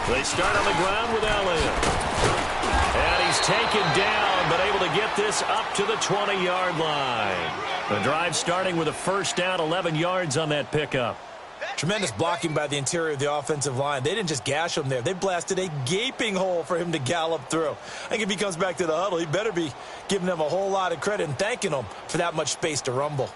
They start on the ground with Elliott. And he's taken down, but able to get this up to the 20-yard line. The drive starting with a first down, 11 yards on that pickup. Tremendous blocking by the interior of the offensive line. They didn't just gash him there. They blasted a gaping hole for him to gallop through. I think if he comes back to the huddle, he better be giving them a whole lot of credit and thanking them for that much space to rumble.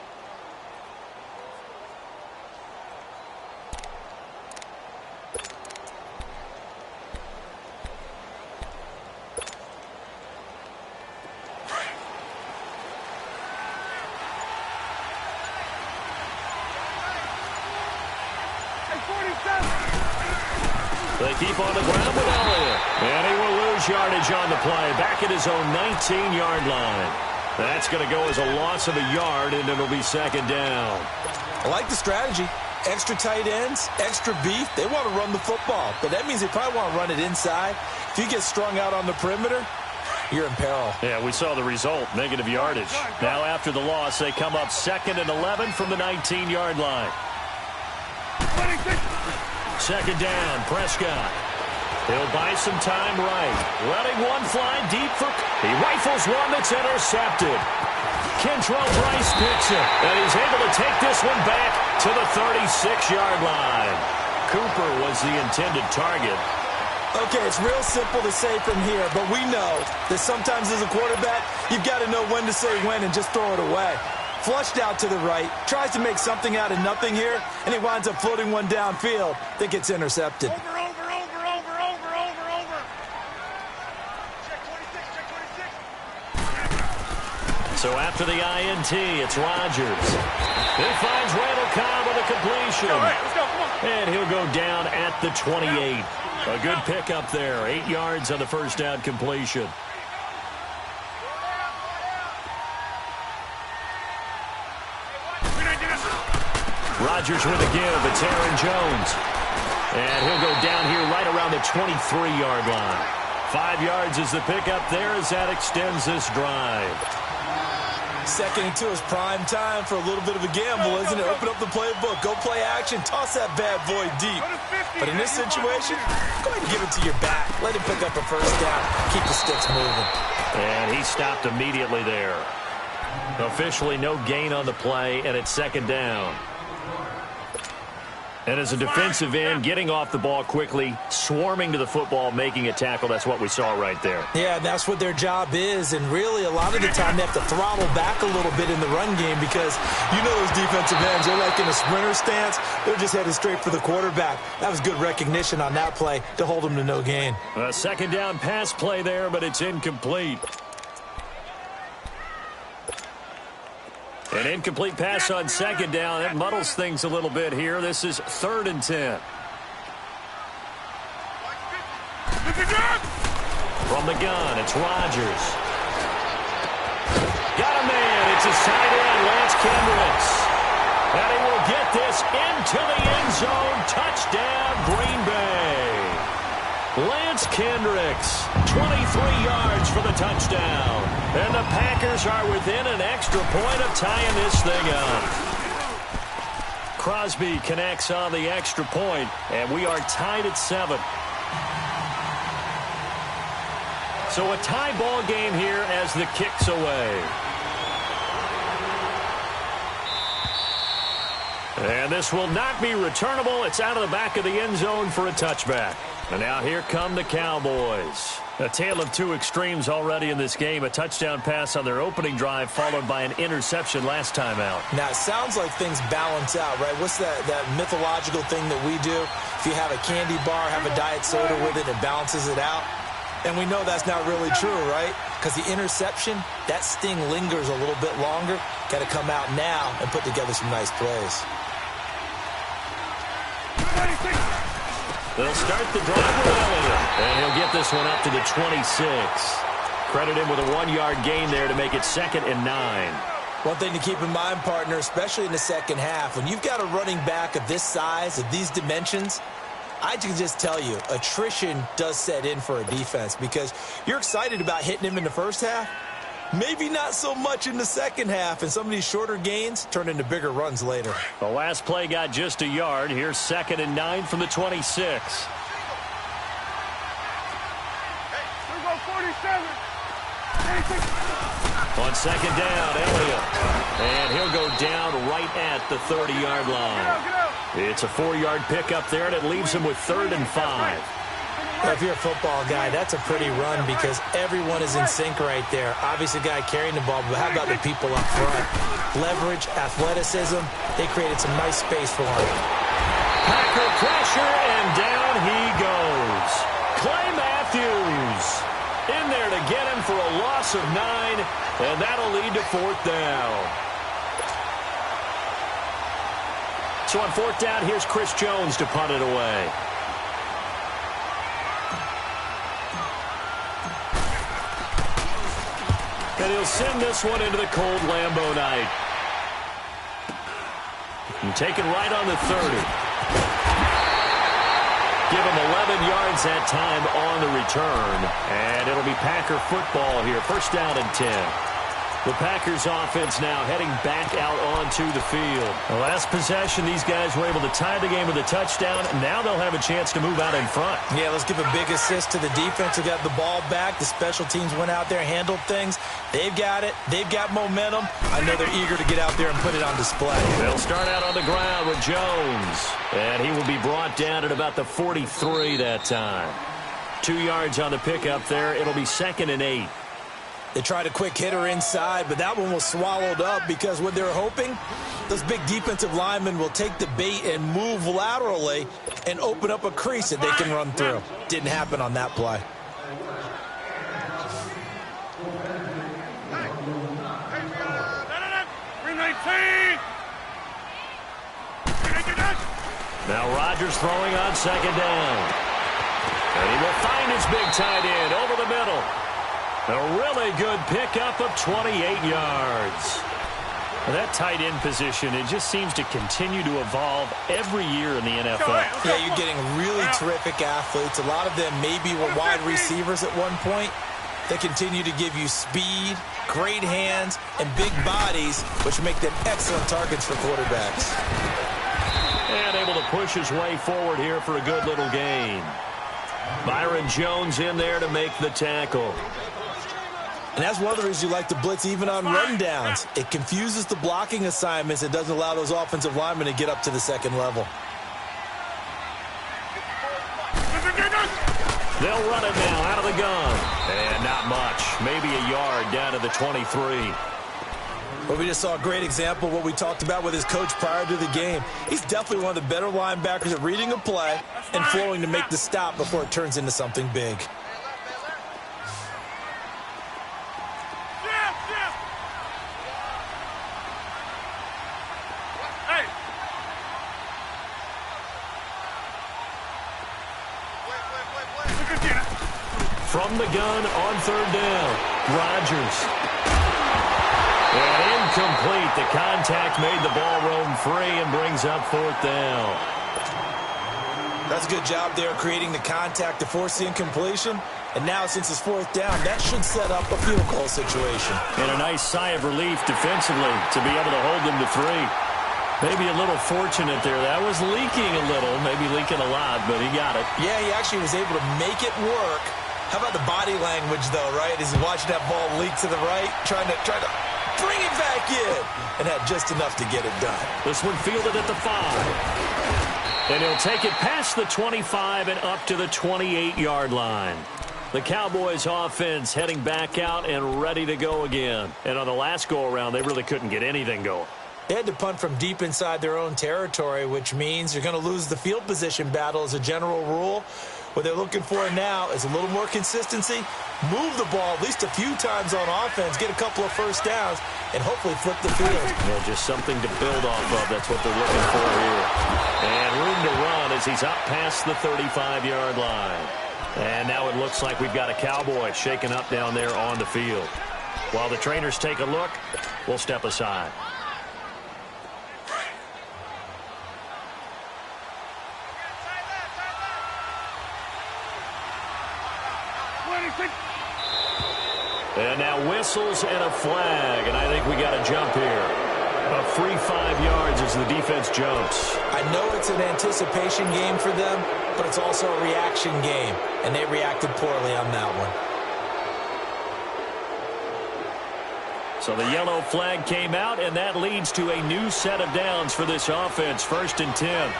They keep on the ground with Elliott. And he will lose yardage on the play. Back at his own 19-yard line. That's going to go as a loss of a yard, and it'll be second down. I like the strategy. Extra tight ends, extra beef. They want to run the football, but that means they probably want to run it inside. If you get strung out on the perimeter, you're in peril. Yeah, we saw the result, negative yardage. Now after the loss, they come up 2nd and 11 from the 19-yard line. Second down, Prescott. He'll buy some time right. Letting one fly deep for... He rifles one that's intercepted. Kentrell Brice picks it, and he's able to take this one back to the 36-yard line. Cooper was the intended target. Okay, it's real simple to say from here, but we know that sometimes as a quarterback, you've got to know when to say when and just throw it away. Flushed out to the right, tries to make something out of nothing here, and he winds up floating one downfield that gets intercepted. Over. So after the INT, it's Rodgers. He finds Randall Cobb with a completion. All right, let's go, come on. And he'll go down at the 28. A good pickup there, 8 yards on the first down completion. Rodgers with a give. It's Aaron Jones. And he'll go down here right around the 23-yard line. 5 yards is the pickup there as that extends this drive. 2nd and 2 is prime time for a little bit of a gamble, isn't it? Open up the playbook, go play action, toss that bad boy deep. But in this situation, go ahead and give it to your back. Let him pick up a first down. Keep the sticks moving. And he stopped immediately there. Officially no gain on the play, and it's second down. And as a defensive end, getting off the ball quickly, swarming to the football, making a tackle, that's what we saw right there. Yeah, that's what their job is, and really a lot of the time they have to throttle back a little bit in the run game because you know those defensive ends, they're like in a sprinter stance. They're just headed straight for the quarterback. That was good recognition on that play to hold them to no gain. A second down pass play there, but it's incomplete. An incomplete pass on second down. It muddles things a little bit here. This is 3rd and 10. From the gun, it's Rodgers. Got a man. It's his tight end, Lance Kendricks. And he will get this into the end zone. Touchdown, Green Bay. Lance Kendricks, 23 yards for the touchdown. And the Packers are within an extra point of tying this thing up. Crosby connects on the extra point, and we are tied at 7. So a tie ball game here as the kick's away. And this will not be returnable. It's out of the back of the end zone for a touchback. And now here come the Cowboys. A tale of two extremes already in this game. A touchdown pass on their opening drive followed by an interception last time out. Now, it sounds like things balance out, right? What's that mythological thing that we do? If you have a candy bar, have a diet soda with it, it balances it out. And we know that's not really true, right? Because the interception, that sting lingers a little bit longer. Got to come out now and put together some nice plays. They'll start the drive with Elliott, and he'll get this one up to the 26. Credit him with a 1-yard gain there to make it 2nd and 9. One thing to keep in mind, partner, especially in the second half, when you've got a running back of this size, of these dimensions, I can just tell you, attrition does set in for a defense because you're excited about hitting him in the first half. Maybe not so much in the second half, and some of these shorter gains turn into bigger runs later. The last play got just a yard. Here's 2nd and 9 from the 26. On second down, Elliott. And he'll go down right at the 30-yard line. It's a 4-yard pickup there, and it leaves him with 3rd and 5. Well, if you're a football guy, that's a pretty run because everyone is in sync right there. Obviously, the guy carrying the ball, but how about the people up front? Leverage, athleticism, they created some nice space for him. Packer pressure, and down he goes. Clay Matthews in there to get him for a loss of 9, and that'll lead to 4th down. So on 4th down, here's Chris Jones to punt it away. And he'll send this one into the cold Lambeau night. And taken right on the 30. Give him 11 yards that time on the return. And it'll be Packer football here. 1st down and 10. The Packers offense now heading back out onto the field. The last possession, these guys were able to tie the game with a touchdown. Now they'll have a chance to move out in front. Yeah, let's give a big assist to the defense who got the ball back. The special teams went out there, handled things. They've got it. They've got momentum. I know they're eager to get out there and put it on display. They'll start out on the ground with Jones. And he will be brought down at about the 43 that time. 2 yards on the pickup there. It'll be 2nd and 8. They tried a quick hitter inside, but that one was swallowed up because what they're hoping, those big defensive linemen will take the bait and move laterally and open up a crease that they can run through. Didn't happen on that play. Now Rodgers throwing on 2nd down. And he will find his big tight end over the middle. A really good pickup of 28 yards. That tight end position, it just seems to continue to evolve every year in the NFL. Yeah, you're getting really terrific athletes. A lot of them maybe were wide receivers at one point. They continue to give you speed, great hands, and big bodies, which make them excellent targets for quarterbacks. And able to push his way forward here for a good little gain. Byron Jones in there to make the tackle. And that's one of the reasons you like to blitz even on rundowns. It confuses the blocking assignments. It doesn't allow those offensive linemen to get up to the second level. They'll run it now out of the gun. And not much. Maybe a yard down to the 23. But we just saw a great example of what we talked about with his coach prior to the game. He's definitely one of the better linebackers at reading a play and flowing to make the stop before it turns into something big. From the gun on 3rd down, Rodgers. And incomplete. The contact made the ball roam free and brings up 4th down. That's a good job there creating the contact to force the incompletion. And now since it's 4th down, that should set up a field goal situation. And a nice sigh of relief defensively to be able to hold them to 3. Maybe a little fortunate there. That was leaking a little, maybe leaking a lot, but he got it. Yeah, he actually was able to make it work. How about the body language, though, right? As he's watching that ball leak to the right, trying to bring it back in, and had just enough to get it done. This one fielded at the 5. And he'll take it past the 25 and up to the 28-yard line. The Cowboys offense heading back out and ready to go again. And on the last go-around, they really couldn't get anything going. They had to punt from deep inside their own territory, which means you're going to lose the field position battle as a general rule. What they're looking for now is a little more consistency, move the ball at least a few times on offense, get a couple of first downs, and hopefully flip the field. Yeah, just something to build off of. That's what they're looking for here. And room to run as he's up past the 35-yard line. And now it looks like we've got a Cowboy shaking up down there on the field. While the trainers take a look, we'll step aside. And now whistles and a flag, and I think we got a jump here. A free 5 yards as the defense jumps. I know it's an anticipation game for them, but it's also a reaction game, and they reacted poorly on that one. So the yellow flag came out, and that leads to a new set of downs for this offense. 1st and 10.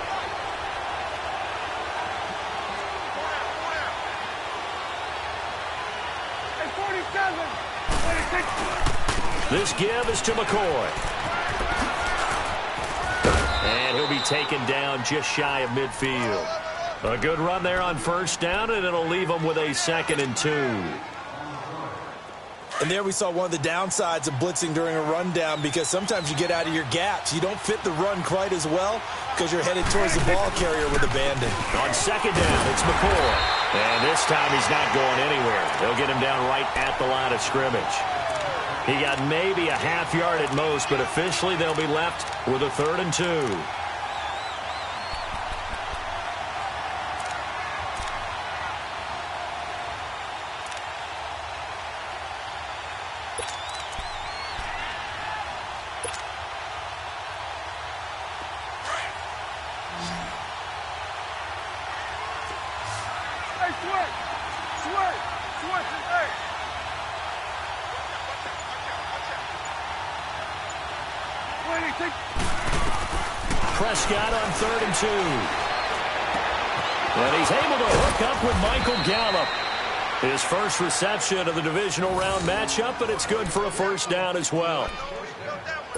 This give is to McCoy. And he'll be taken down just shy of midfield. A good run there on 1st down, and it'll leave them with a 2nd and 2. And there we saw one of the downsides of blitzing during a rundown, because sometimes you get out of your gaps. You don't fit the run quite as well because you're headed towards the ball carrier with abandon. On 2nd down, it's McCoy. And this time he's not going anywhere. They'll get him down right at the line of scrimmage. He got maybe a half yard at most, but officially they'll be left with a 3rd and 2. Prescott on 3rd and 2. And he's able to hook up with Michael Gallup. His first reception of the divisional round matchup, but it's good for a 1st down as well.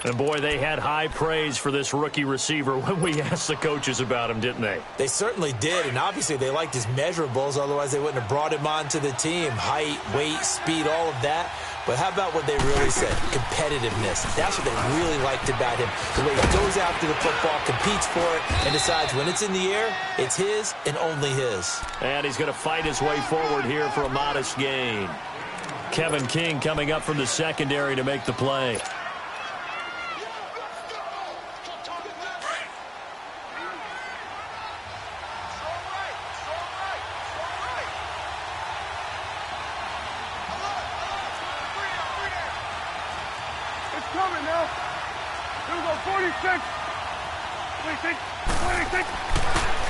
And boy, they had high praise for this rookie receiver when we asked the coaches about him, didn't they? They certainly did, and obviously they liked his measurables, otherwise they wouldn't have brought him onto the team. Height, weight, speed, all of that. But how about what they really said? Competitiveness. That's what they really liked about him. The way he goes after the football, competes for it, and decides when it's in the air, it's his and only his. And he's going to fight his way forward here for a modest gain. Kevin King coming up from the secondary to make the play.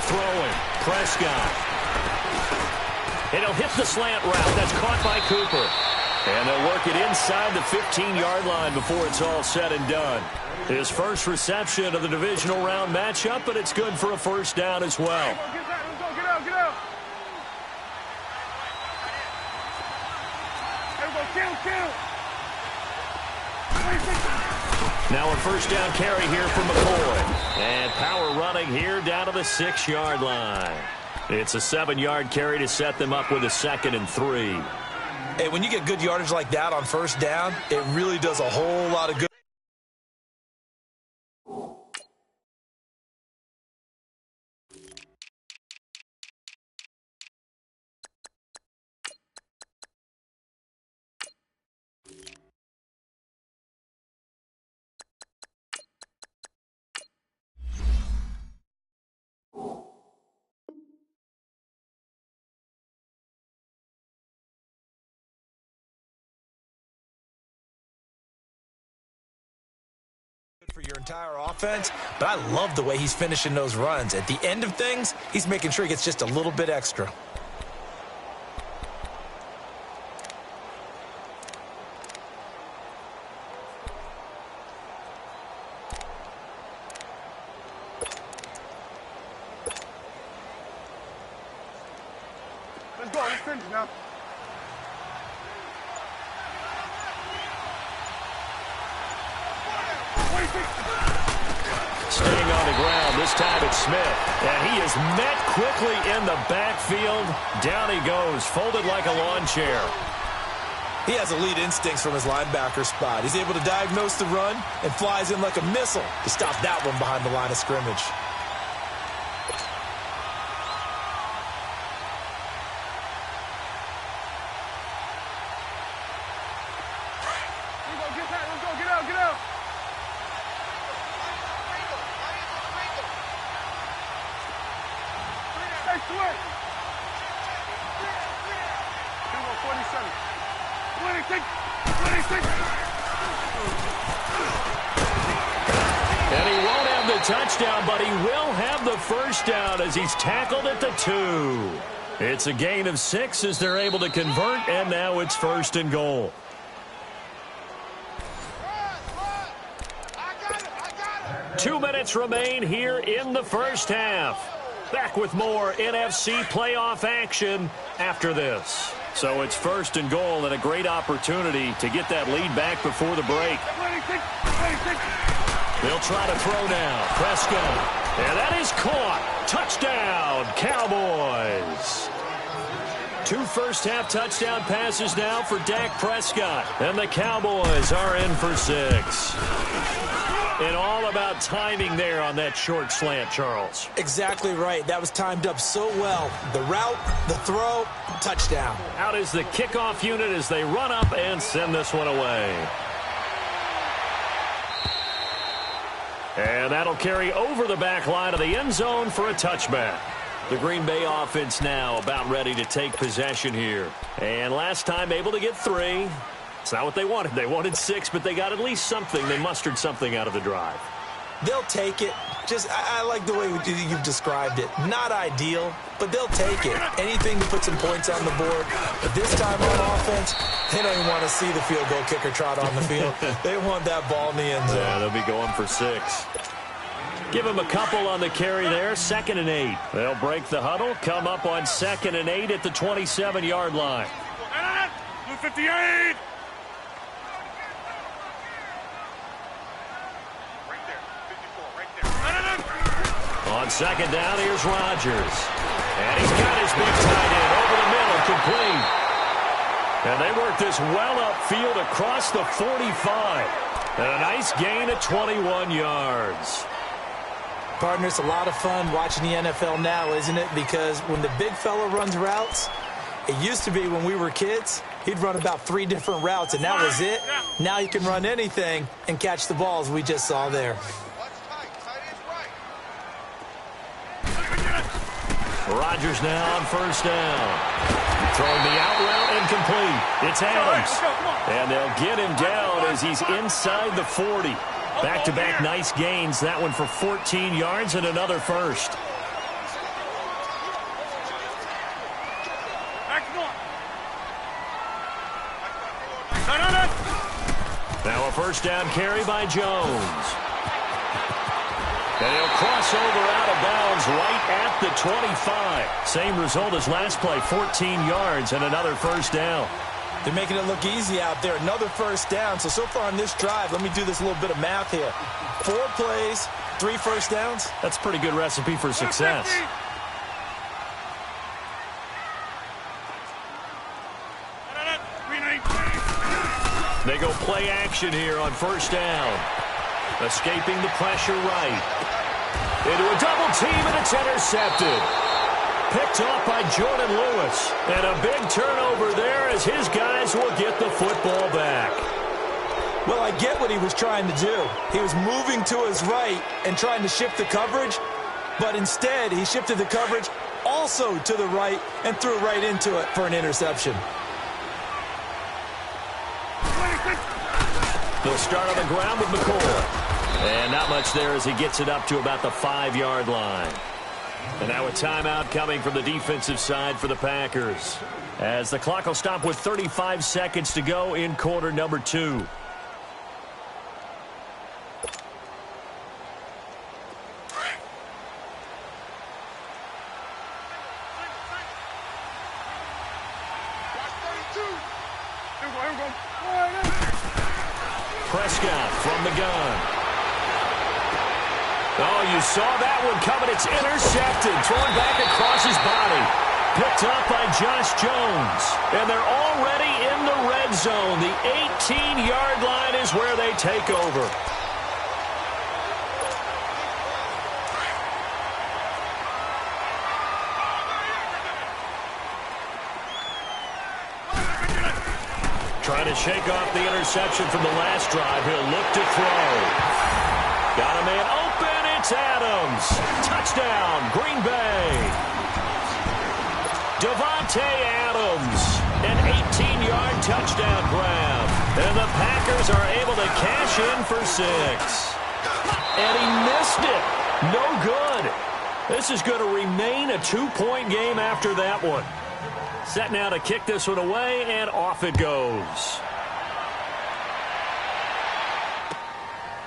Throwing. Prescott. It'll hit the slant route. That's caught by Cooper. And they'll work it inside the 15-yard line before it's all said and done. His first reception of the divisional round matchup, but it's good for a 1st down as well. Get out. Kill. Now a 1st down carry here for McCoy. And power running here down to the 6-yard line. It's a 7-yard carry to set them up with a 2nd and 3. Hey, when you get good yardage like that on 1st down, it really does a whole lot of good. For your entire offense, but I love the way he's finishing those runs. At the end of things, he's making sure he gets just a little bit extra. Let's finish now. Staying on the ground, this time it's Smith. And he is met quickly in the backfield. Down he goes, folded like a lawn chair. He has elite instincts from his linebacker spot. He's able to diagnose the run and flies in like a missile to stop that one behind the line of scrimmage. Get out. Stay to it. 47. 26. And he won't have the touchdown, but he will have the 1st down as he's tackled at the 2. It's a gain of 6 as they're able to convert, and now it's 1st and goal. 2 minutes remain here in the first half. Back with more NFC playoff action after this. So it's 1st and goal and a great opportunity to get that lead back before the break. They'll try to throw now. Prescott. And that is caught. Touchdown, Cowboys. 2 first-half touchdown passes now for Dak Prescott. And the Cowboys are in for 6. And all about timing there on that short slant, Charles. Exactly right. That was timed up so well. The route, the throw, touchdown. Out is the kickoff unit as they run up and send this one away. And that'll carry over the back line of the end zone for a touchback. The Green Bay offense now about ready to take possession here. And last time able to get 3. It's not what they wanted. They wanted 6, but they got at least something. They mustered something out of the drive. They'll take it. I like the way you've described it. Not ideal, but they'll take it. Anything to put some points on the board. But this time on offense, they don't even want to see the field goal kicker trot on the field. They want that ball in the end zone. Yeah, they'll be going for 6. Give them a couple on the carry there. 2nd and 8. They'll break the huddle, come up on 2nd and 8 at the 27-yard line. 58. On 2nd down, here's Rodgers. And he's got his big tight end over the middle, complete. And they work this well upfield across the 45. And a nice gain of 21 yards. Partner, it's a lot of fun watching the NFL now, isn't it? Because when the big fella runs routes, it used to be when we were kids, he'd run about 3 different routes, and that was it. Now he can run anything and catch the balls we just saw there. Rodgers now on 1st down. Throwing the out route incomplete. It's Adams. And they'll get him down as he's inside the 40. Back-to-back nice gains. That one for 14 yards and another first. Now a 1st down carry by Jones. And he'll cross over out of bounds right at the 25. Same result as last play, 14 yards and another 1st down. They're making it look easy out there. Another 1st down. So far on this drive, let me do this little bit of math here. 4 plays, 3 1st downs. That's a pretty good recipe for success. They go play action here on 1st down. Escaping the pressure right. Into a double team, and it's intercepted. Picked off by Jordan Lewis. And a big turnover there as his guys will get the football back. Well, I get what he was trying to do. He was moving to his right and trying to shift the coverage, but instead he shifted the coverage also to the right and threw right into it for an interception. They'll start on the ground with McCoy. And not much there as he gets it up to about the 5-yard line. And now a timeout coming from the defensive side for the Packers, as the clock will stop with 35 seconds to go in quarter number 2. Prescott from the gun. Oh, you saw that one coming. It's intercepted. Thrown back across his body. Picked up by Josh Jones. And they're already in the red zone. The 18-yard line is where they take over. Trying to shake off the interception from the last drive. He'll look to throw. Got a man open. It's Adams. Touchdown, Green Bay. Devontae Adams. An 18-yard touchdown grab. And the Packers are able to cash in for 6. And he missed it. No good. This is going to remain a 2-point game after that one. Set now to kick this one away, and off it goes.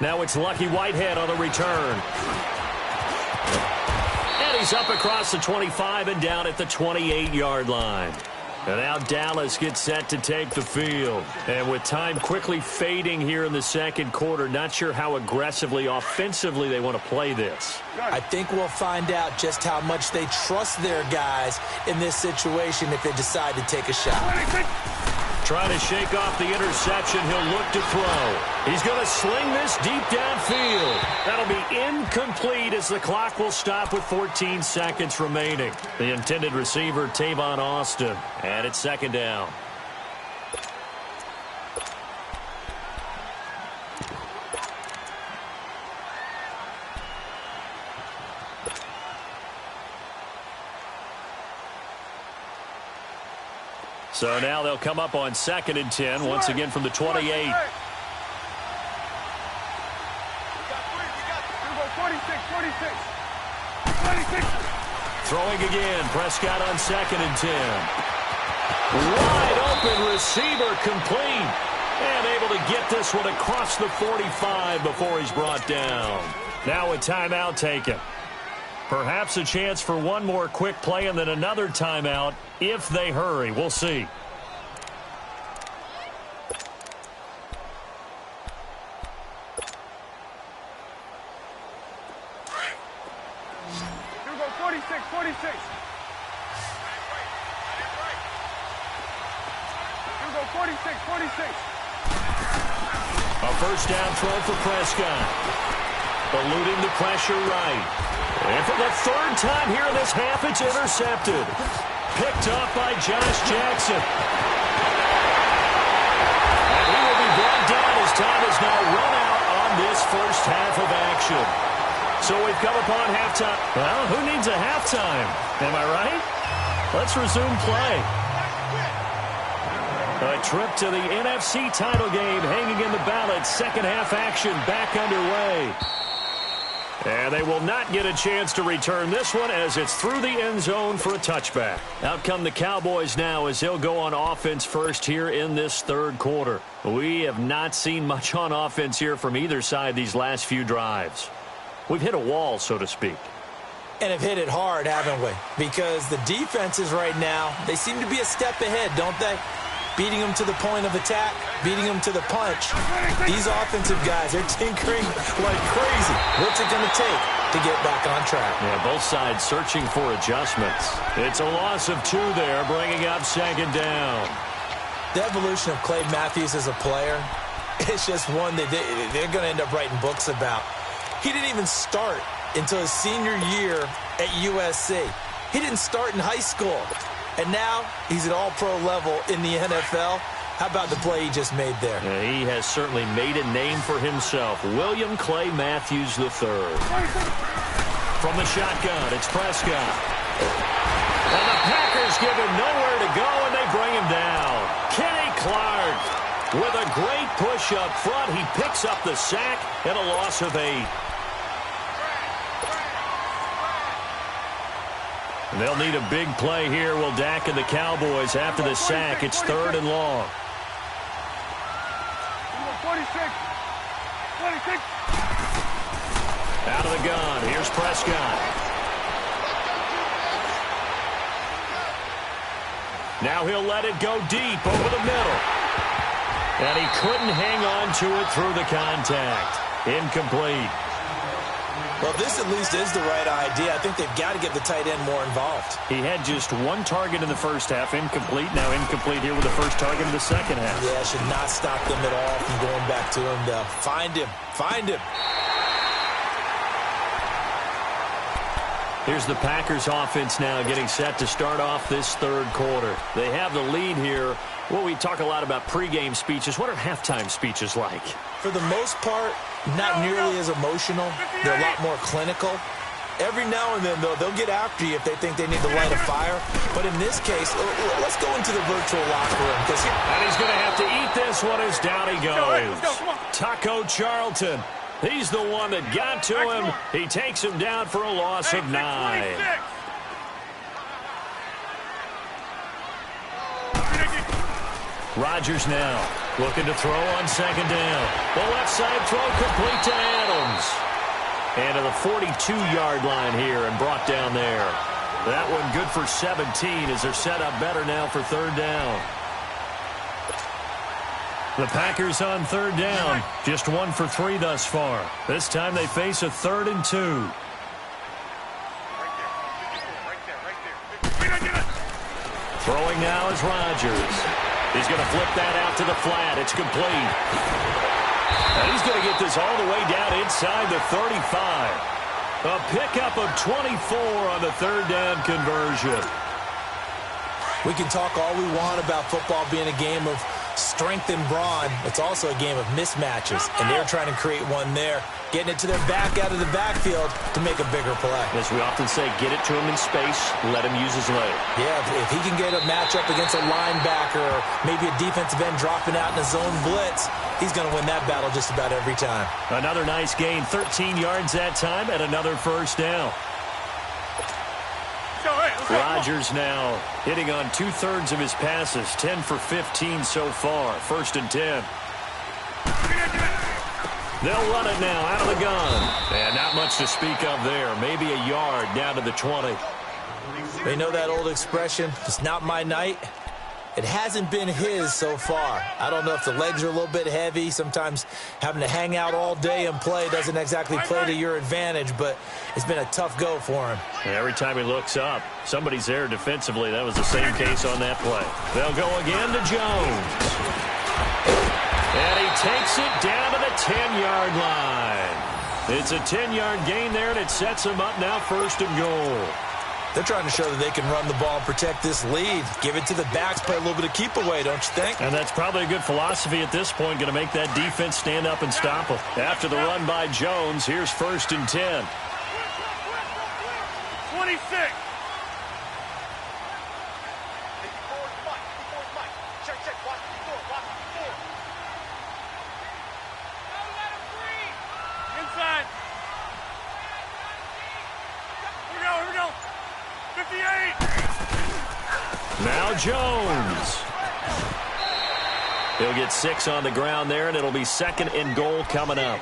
Now it's Lucky Whitehead on the return. And he's up across the 25 and down at the 28-yard line. And now Dallas gets set to take the field. And with time quickly fading here in the second quarter, not sure how aggressively, offensively they want to play this. I think we'll find out just how much they trust their guys in this situation if they decide to take a shot. Trying to shake off the interception. He'll look to throw. He's going to sling this deep downfield. That'll be incomplete as the clock will stop with 14 seconds remaining. The intended receiver, Tavon Austin. And it's second down. So now they'll come up on 2nd and 10, once again from the 28. Throwing again, Prescott on 2nd and 10. Wide open receiver, complete. And able to get this one across the 45 before he's brought down. Now a timeout taken. Perhaps a chance for one more quick play and then another timeout if they hurry. We'll see. Here we go, 46, 46. Here we go, 46, 46. A first down throw for Prescott. Eluding the pressure right. And for the third time here in this half, it's intercepted. Picked off by Josh Jackson. And he will be brought down as time has now run out on this first half of action. So we've come upon halftime. Well, who needs a halftime? Am I right? Let's resume play. A trip to the NFC title game hanging in the balance. Second half action back underway. And they will not get a chance to return this one as it's through the end zone for a touchback. Out come the Cowboys now as they'll go on offense first here in this third quarter. We have not seen much on offense here from either side these last few drives. We've hit a wall, so to speak. And have hit it hard, haven't we? Because the defenses right now, they seem to be a step ahead, don't they? Beating them to the point of attack, beating them to the punch. These offensive guys, they're tinkering like crazy. What's it going to take to get back on track? Yeah, both sides searching for adjustments. It's a loss of 2 there, bringing up second down. The evolution of Clay Matthews as a player, it's just one that they're going to end up writing books about. He didn't even start until his senior year at USC. He didn't start in high school. And now he's at all-pro level in the NFL. How about the play he just made there? Yeah, he has certainly made a name for himself. William Clay Matthews III. From the shotgun, it's Prescott. And the Packers give him nowhere to go, and they bring him down. Kenny Clark with a great push up front. He picks up the sack and a loss of 8. They'll need a big play here, will Dak and the Cowboys after the sack. It's 3rd and long. 46, 46. Out of the gun. Here's Prescott. Now he'll let it go deep over the middle. And he couldn't hang on to it through the contact. Incomplete. Well, this at least is the right idea. I think they've got to get the tight end more involved. He had just 1 target in the first half, incomplete. Now incomplete here with the first target in the second half. Yeah, should not stop them at all from going back to him, though. Find him. Find him. Here's the Packers offense now getting set to start off this third quarter. They have the lead here. Well, we talk a lot about pregame speeches. What are halftime speeches like? For the most part, not nearly as emotional. They're a lot more clinical. Every now and then, though, they'll get after you if they think they need to light a fire. But in this case, let's go into the virtual locker room. And he's going to have to eat this one as down he goes. Let's go. Taco Charlton. He's the one that got to him. He takes him down for a loss of 9. Rodgers now. Looking to throw on second down. The left side throw complete to Adams. And to the 42-yard line here and brought down there. That one good for 17 as they're set up better now for third down. The Packers on third down. Just 1 for 3 thus far. This time they face a 3rd and 2. Throwing now is Rodgers. He's going to flip that out to the flat. It's complete. And he's going to get this all the way down inside the 35. A pickup of 24 on the third down conversion. We can talk all we want about football being a game of strength and brawn. It's also a game of mismatches, and they're trying to create one there, getting it to their back out of the backfield to make a bigger play. As we often say, get it to him in space, let him use his leg. Yeah, if he can get a matchup against a linebacker or maybe a defensive end dropping out in a zone blitz, he's going to win that battle just about every time. Another nice gain, 13 yards that time, and another first down. Rodgers now hitting on 2/3 of his passes, 10 for 15 so far. 1st and 10. They'll run it now out of the gun. And not much to speak of there. Maybe a yard down to the 20. They know that old expression, it's not my night. It hasn't been his so far. I don't know if the legs are a little bit heavy. Sometimes having to hang out all day and play doesn't exactly play to your advantage, but it's been a tough go for him. And every time he looks up, somebody's there defensively. That was the same case on that play. They'll go again to Jones. And he takes it down to the 10-yard line. It's a 10-yard gain there, and it sets him up now 1st and goal. They're trying to show that they can run the ball and protect this lead. Give it to the backs, play a little bit of keep away, don't you think? And that's probably a good philosophy at this point, going to make that defense stand up and stop them. After the run by Jones, here's 1st and 10. 26. Inside. Here we go. 58. Now Jones. He'll get 6 on the ground there, and it'll be 2nd and goal coming up.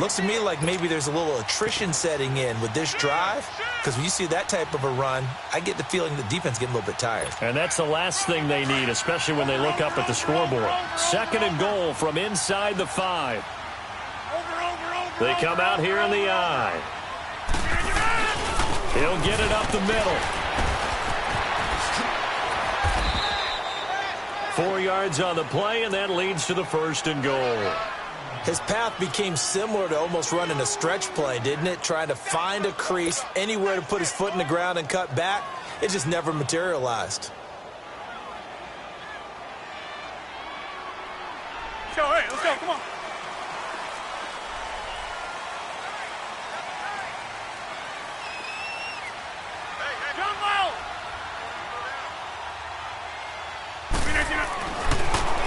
Looks to me like maybe there's a little attrition setting in with this drive, because when you see that type of a run, I get the feeling the defense getting a little bit tired. And that's the last thing they need, especially when they look up at the scoreboard. 2nd and goal from inside the 5. They come out here in the eye. He'll get it up the middle. 4 yards on the play, and that leads to the 1st and goal. His path became similar to almost running a stretch play, didn't it? Trying to find a crease, anywhere to put his foot in the ground and cut back. It just never materialized. Hey, let's go, come on.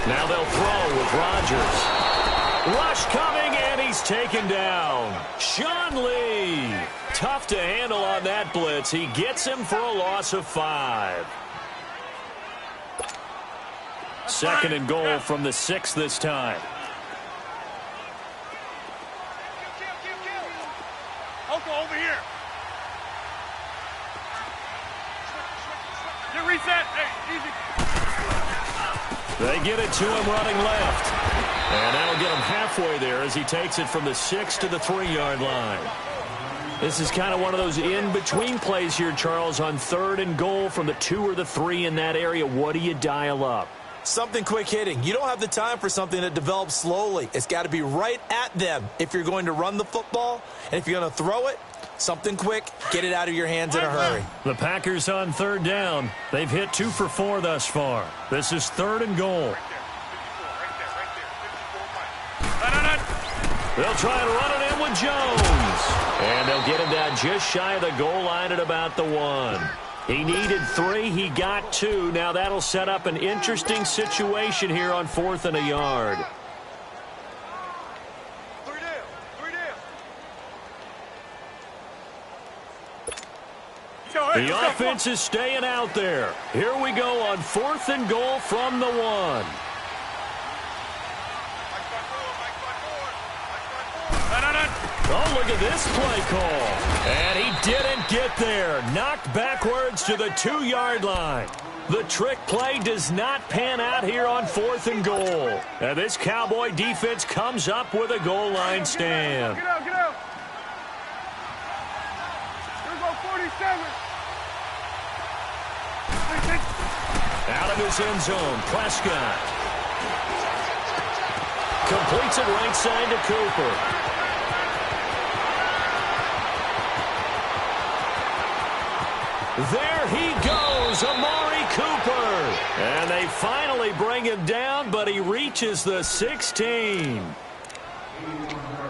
Now they'll throw with Rodgers. Rush coming, and he's taken down. Sean Lee. Tough to handle on that blitz. He gets him for a loss of 5. 2nd and goal from the 6 this time. Uncle, over here. Get reset. Hey, easy. They get it to him running left. And that'll get him halfway there as he takes it from the 6 to the 3-yard line. This is kind of one of those in-between plays here, Charles, on 3rd and goal from the 2 or the 3 in that area. What do you dial up? Something quick hitting. You don't have the time for something that develops slowly. It's got to be right at them if you're going to run the football. And if you're going to throw it, something quick, get it out of your hands in a hurry. The Packers on 3rd down. They've hit 2 for 4 thus far. This is 3rd and goal. They'll try and run it in with Jones. And they'll get him down just shy of the goal line at about the 1. He needed 3. He got 2. Now that'll set up an interesting situation here on 4th and a yard. The offense is staying out there. Here we go on 4th and goal from the 1. Oh, look at this play call. And he didn't get there. Knocked backwards to the 2-yard line. The trick play does not pan out here on 4th and goal. And this Cowboy defense comes up with a goal line stand. Get out, get out. Here's go 47. Out of his end zone, Prescott. Completes it right side to Cooper. There he goes, Amari Cooper. And they finally bring him down, but he reaches the 16.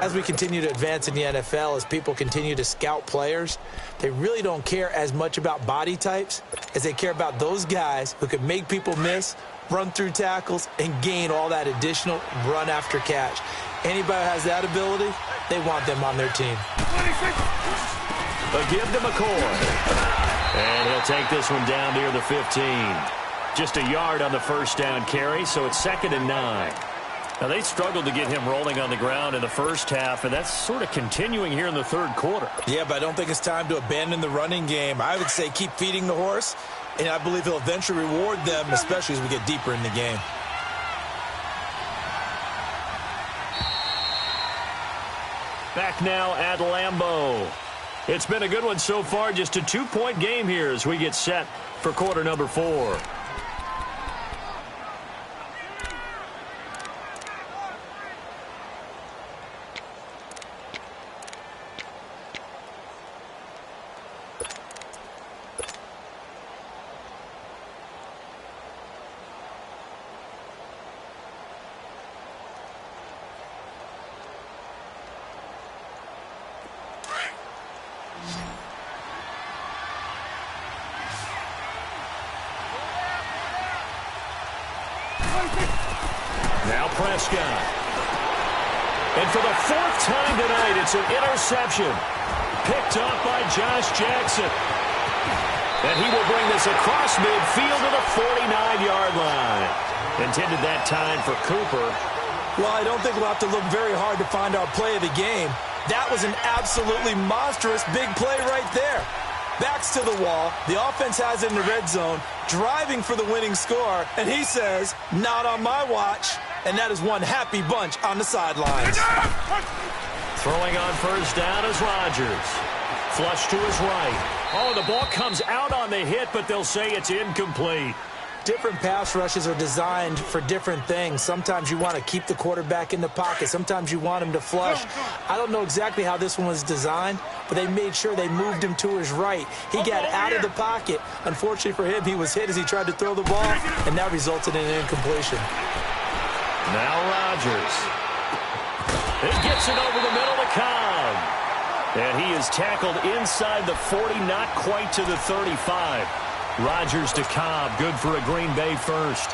As we continue to advance in the NFL, as people continue to scout players, they really don't care as much about body types as they care about those guys who can make people miss, run through tackles, and gain all that additional run after catch. Anybody who has that ability, they want them on their team. A give to McCoy. And he'll take this one down near the 15. Just a yard on the first down carry, so it's 2nd and 9. Now, they struggled to get him rolling on the ground in the first half, and that's sort of continuing here in the third quarter. Yeah, but I don't think it's time to abandon the running game. I would say keep feeding the horse, and I believe he'll eventually reward them, especially as we get deeper in the game. Back now at Lambeau. It's been a good one so far, just a 2-point game here as we get set for quarter number 4. Now Prescott. And for the 4th time tonight, it's an interception. Picked off by Josh Jackson. And he will bring this across midfield to the 49-yard line. Intended that time for Cooper. Well, I don't think we'll have to look very hard to find our play of the game. That was an absolutely monstrous big play right there. Backs to the wall. The offense has it in the red zone, driving for the winning score. And he says, not on my watch. And that is one happy bunch on the sidelines. Throwing on first down is Rodgers. Flush to his right. Oh, the ball comes out on the hit, but they'll say it's incomplete. Different pass rushes are designed for different things. Sometimes you want to keep the quarterback in the pocket. Sometimes you want him to flush. I don't know exactly how this one was designed, but they made sure they moved him to his right. He got out of the pocket. Unfortunately for him, he was hit as he tried to throw the ball, and that resulted in an incompletion. Now Rodgers. He gets it over the middle to Cobb. And he is tackled inside the 40, not quite to the 35. Rodgers to Cobb, good for a Green Bay first.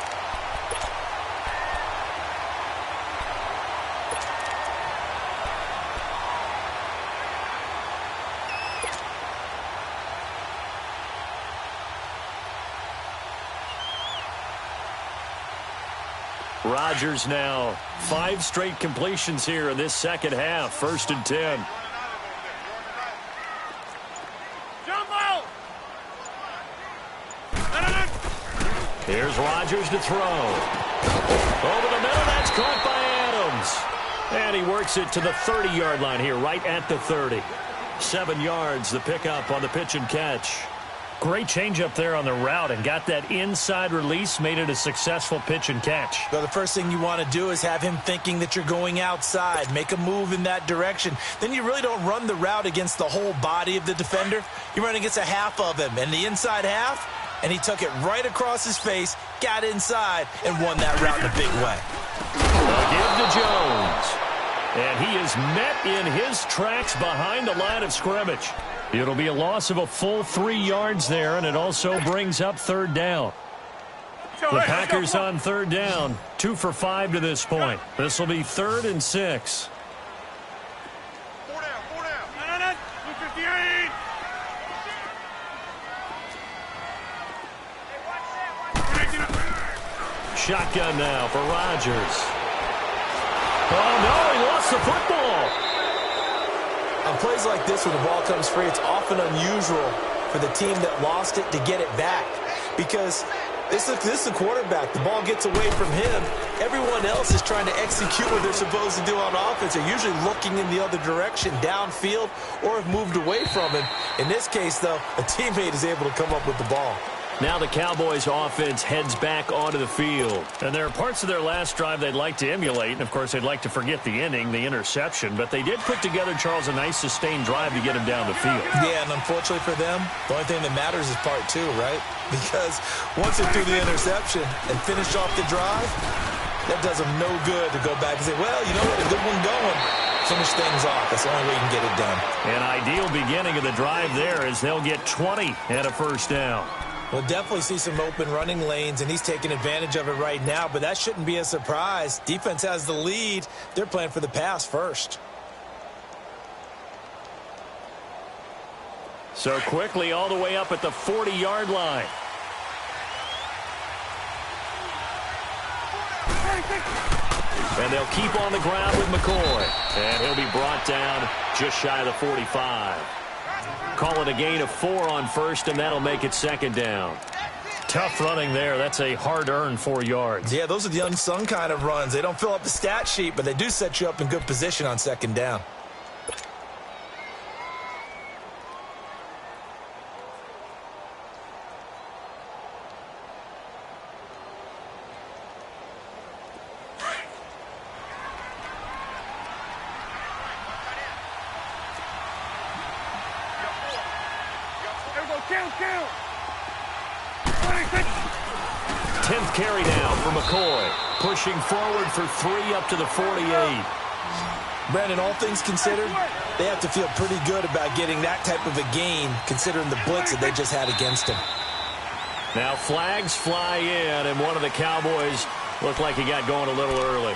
Rodgers now 5 straight completions here in this second half. 1st and 10. Here's Rodgers to throw. Over the middle, that's caught by Adams. And he works it to the 30-yard line here, right at the 30. 7 yards, the pickup on the pitch and catch. Great change up there on the route and got that inside release, made it a successful pitch and catch. Well, the first thing you want to do is have him thinking that you're going outside, make a move in that direction. Then you really don't run the route against the whole body of the defender. You run against a half of him, and the inside half, and he took it right across his face, got inside, and won that route in a big way. A give to Jones. And he is met in his tracks behind the line of scrimmage. It'll be a loss of a full 3 yards there, and it also brings up 3rd down. The Packers on 3rd down, 2 for 5 to this point. This will be 3rd and 6. 4 down, 4 down. No, 258. Shotgun now for Rodgers. Oh, no, he lost the football. On plays like this, when the ball comes free, it's often unusual for the team that lost it to get it back. Because this is the quarterback. The ball gets away from him. Everyone else is trying to execute what they're supposed to do on offense. They're usually looking in the other direction, downfield, or have moved away from him. In this case, though, a teammate is able to come up with the ball. Now the Cowboys offense heads back onto the field. And there are parts of their last drive they'd like to emulate. And, of course, they'd like to forget the inning, the interception. But they did put together, Charles, a nice sustained drive to get him down the field. Yeah, and unfortunately for them, the only thing that matters is part two, right? Because once they threw the interception and finished off the drive, that does them no good to go back and say, well, you know what, a good one going. Finish things off. That's the only way you can get it done. An ideal beginning of the drive there as they'll get 20 and a first down. We'll definitely see some open running lanes, and he's taking advantage of it right now, but that shouldn't be a surprise. Defense has the lead. They're playing for the pass first. So quickly all the way up at the 40-yard line. And they'll keep on the ground with McCoy. And he'll be brought down just shy of the 45. Call it a gain of 4 on first, and that'll make it second down. Tough running there. That's a hard-earned 4 yards. Yeah, those are the unsung kind of runs. They don't fill up the stat sheet, but they do set you up in good position on second down. Count. 10th carry now for McCoy. Pushing forward for 3 up to the 48. Brandon, all things considered, they have to feel pretty good about getting that type of a gain, considering the blitz that they just had against him. Now flags fly in, and one of the Cowboys looked like he got going a little early.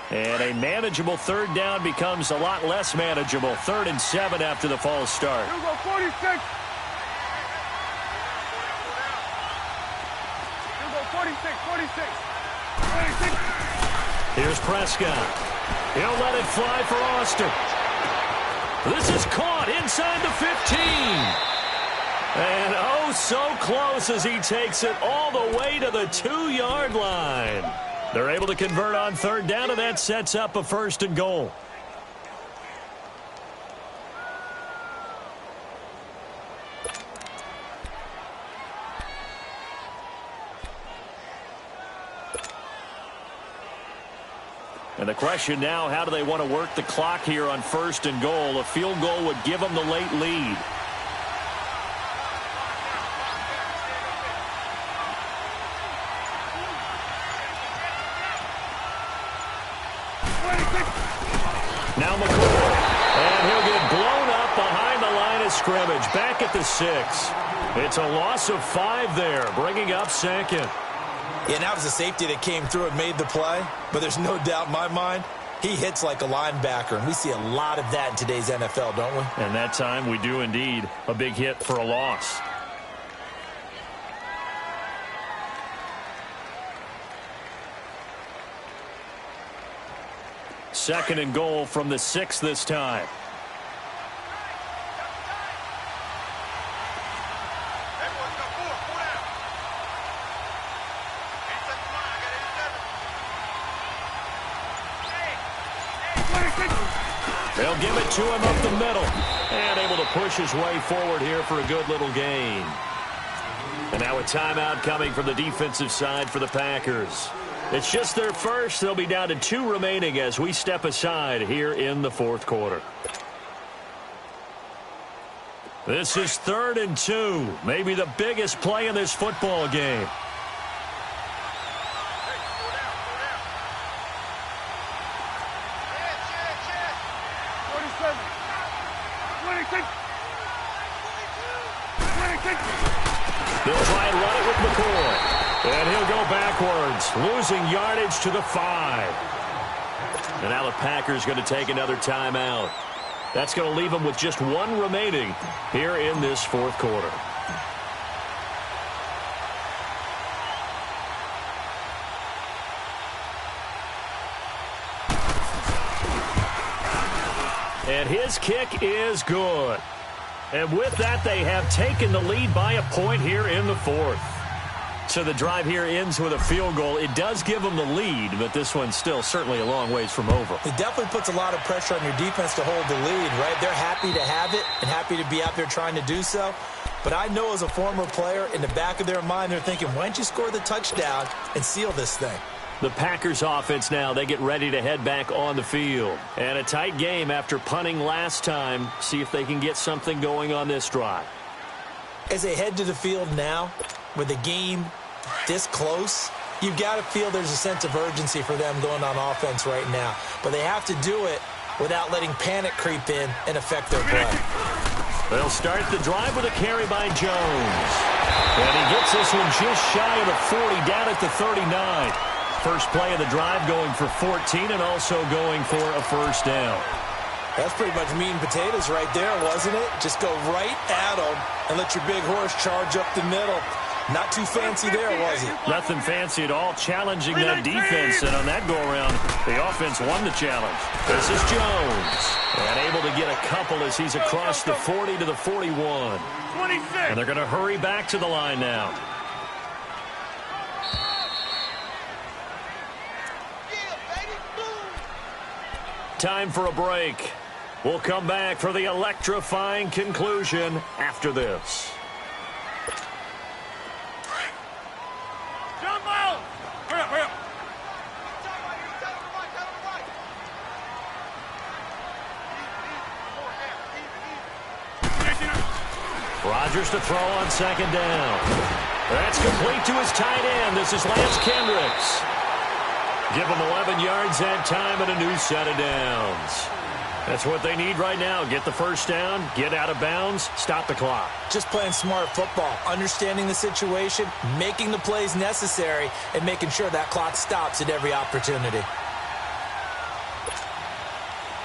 And a manageable third down becomes a lot less manageable. 3rd and 7 after the false start. Here we go, 46. Here we go, 46. Here's Prescott. He'll let it fly for Austin. This is caught inside the 15. And oh, so close as he takes it all the way to the 2-yard line. They're able to convert on 3rd down, and that sets up a 1st and goal. And the question now, how do they want to work the clock here on 1st and goal? A field goal would give them the late lead. Now McCoy, and he'll get blown up behind the line of scrimmage, back at the 6. It's a loss of 5 there, bringing up 2nd. Yeah, that was a safety that came through and made the play, but there's no doubt in my mind, he hits like a linebacker, and we see a lot of that in today's NFL, don't we? And that time we do indeed. A big hit for a loss. Second and goal from the 6 this time. They'll give it to him up the middle. And able to push his way forward here for a good little gain. And now a timeout coming from the defensive side for the Packers. It's just their first. They'll be down to 2 remaining as we step aside here in the 4th quarter. This is 3rd and 2. Maybe the biggest play in this football game. They'll try and run it with McCoy. And he'll go backwards, losing yardage to the 5. And now the Packers going to take another timeout. That's going to leave them with just one remaining here in this fourth quarter. And his kick is good. And with that, they have taken the lead by a point here in the fourth. So the drive here ends with a field goal. It does give them the lead, but this one's still certainly a long ways from over. It definitely puts a lot of pressure on your defense to hold the lead, right? They're happy to have it and happy to be out there trying to do so. But I know as a former player, in the back of their mind, they're thinking, why don't you score the touchdown and seal this thing? The Packers offense now, they get ready to head back on the field. And a tight game after punting last time. See if they can get something going on this drive. As they head to the field now, with the game this close, you've got to feel there's a sense of urgency for them going on offense right now. But they have to do it without letting panic creep in and affect their play. They'll start the drive with a carry by Jones. And he gets this one just shy of the 40, down at the 39. First play of the drive going for 14 and also going for a first down. That's pretty much meat and potatoes right there, wasn't it? Just go right at them and let your big horse charge up the middle. Not too fancy there, was it? Nothing fancy at all. Challenging that defense, and on that go-around, the offense won the challenge. This is Jones. And able to get a couple as he's across the 40 to the 41. 26. And they're going to hurry back to the line now. Time for a break. We'll come back for the electrifying conclusion after this. Jump out. Hurry up, hurry up. Rodgers to throw on second down. That's complete to his tight end. This is Lance Kendricks. Give him 11 yards that time and a new set of downs. That's what they need right now. Get the first down, get out of bounds, stop the clock. Just playing smart football, understanding the situation, making the plays necessary, and making sure that clock stops at every opportunity.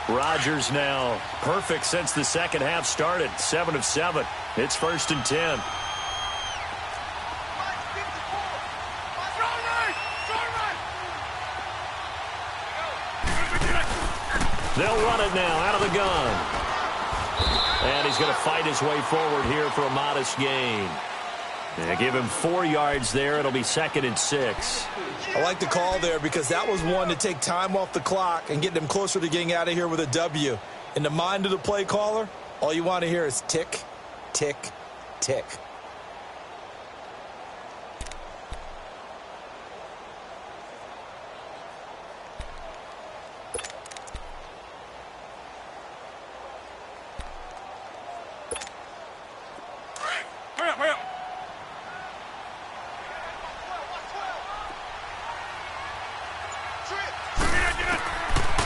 Rodgers now perfect since the second half started. 7 of 7. It's 1st and 10. They'll run it now out of the gun. And he's going to fight his way forward here for a modest gain. And give him 4 yards there. It'll be 2nd and 6. I like the call there because that was one to take time off the clock and get them closer to getting out of here with a W. In the mind of the play caller, all you want to hear is tick, tick, tick.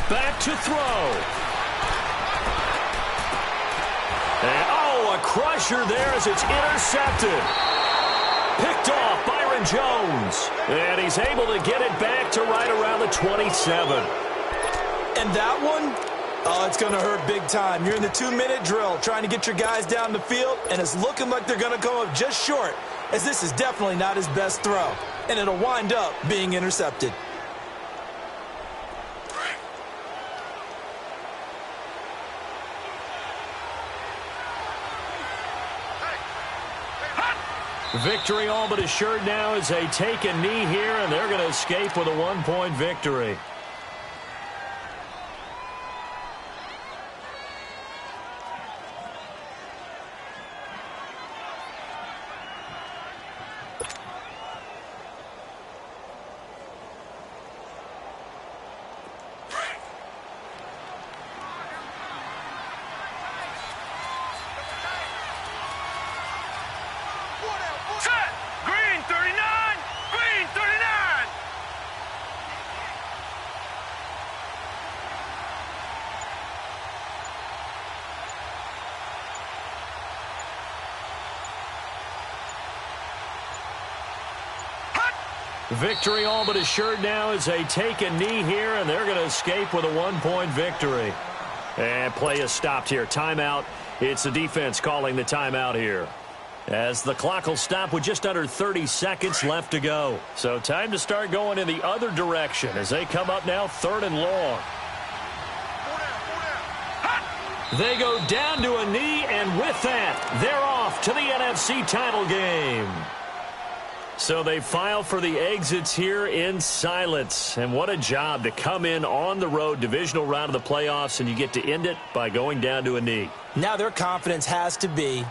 Back to throw. And, oh, a crusher there as it's intercepted. Picked off Byron Jones. And he's able to get it back to right around the 27. And that one, oh, it's going to hurt big time. You're in the 2-minute drill trying to get your guys down the field, and it's looking like they're going to come up just short, as this is definitely not his best throw. And it'll wind up being intercepted. Victory all but assured now as they take a knee here, and they're going to escape with a 1-point victory. Green 39. Green 39. Victory all but assured now as they take a knee here, and they're going to escape with a 1-point victory. And play is stopped here. Timeout. It's the defense calling the timeout here, as the clock will stop with just under 30 seconds left to go. So time to start going in the other direction as they come up now 3rd and long. They go down to a knee, and with that, they're off to the NFC title game. So they file for the exits here in silence. And what a job to come in on the road, divisional round of the playoffs, and you get to end it by going down to a knee. Now their confidence has to be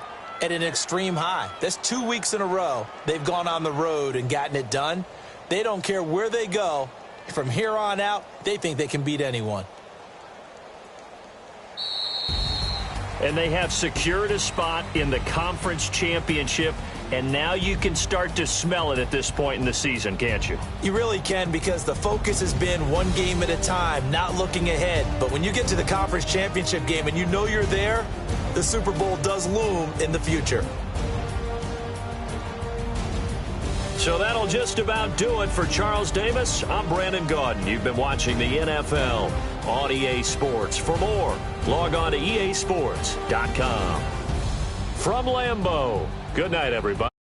at an extreme high. That's 2 weeks in a row they've gone on the road and gotten it done. They don't care where they go. From here on out, they think they can beat anyone. And they have secured a spot in the conference championship, and now you can start to smell it at this point in the season, can't you? You really can, because the focus has been one game at a time, not looking ahead. But when you get to the conference championship game and you know you're there, the Super Bowl does loom in the future. So that'll just about do it for Charles Davis. I'm Brandon Gaudin. You've been watching the NFL on EA Sports. For more, log on to easports.com. From Lambeau, good night, everybody.